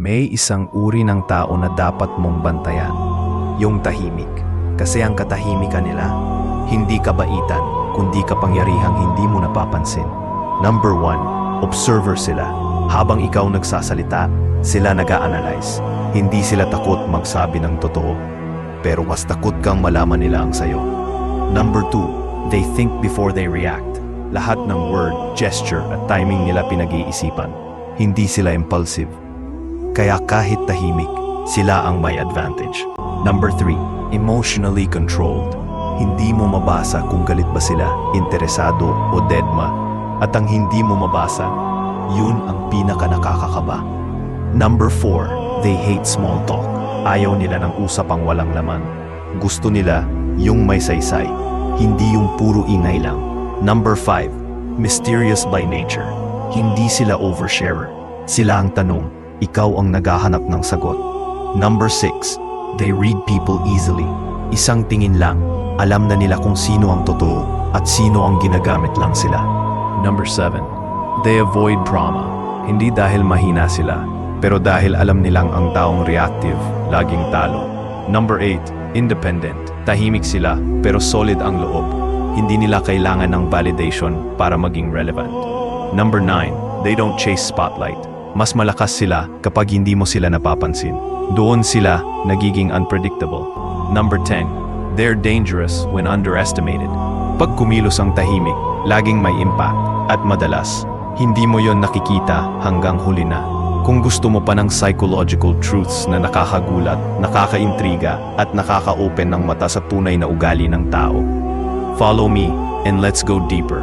May isang uri ng tao na dapat mong bantayan. Yung tahimik. Kasi ang katahimikan nila, hindi kabaitan, kundi kapangyarihang hindi mo napapansin. Number 1, observer sila. Habang ikaw nagsasalita, sila nag-a-analyze. Hindi sila takot magsabi ng totoo, pero mas takot kang malaman nila ang sayo. Number 2, they think before they react. Lahat ng word, gesture at timing nila pinag-iisipan. Hindi sila impulsive. Kaya kahit tahimik, sila ang may advantage. Number 3, emotionally controlled. Hindi mo mabasa kung galit ba sila, interesado o deadma. At ang hindi mo mabasa, yun ang pinaka nakakakaba. Number 4, they hate small talk. Ayaw nila ng usapang walang laman. Gusto nila yung may saysay, hindi yung puro ingay lang. Number 5, mysterious by nature. Hindi sila oversharer. Sila ang tanong, ikaw ang naghahanap ng sagot. Number 6, they read people easily. Isang tingin lang, alam na nila kung sino ang totoo at sino ang ginagamit lang sila. Number 7, they avoid drama. Hindi dahil mahina sila, pero dahil alam nilang ang taong reactive, laging talo. Number 8, independent. Tahimik sila, pero solid ang loob. Hindi nila kailangan ng validation para maging relevant. Number 9, they don't chase spotlight. Mas malakas sila kapag hindi mo sila napapansin. Doon sila nagiging unpredictable. Number 10, they're dangerous when underestimated. Pag kumilos ang tahimik, laging may impact. At madalas, hindi mo yon nakikita hanggang huli na. Kung gusto mo pa ng psychological truths na nakakagulat, nakakaintriga, at nakaka-open ng mata sa tunay na ugali ng tao, follow me and let's go deeper.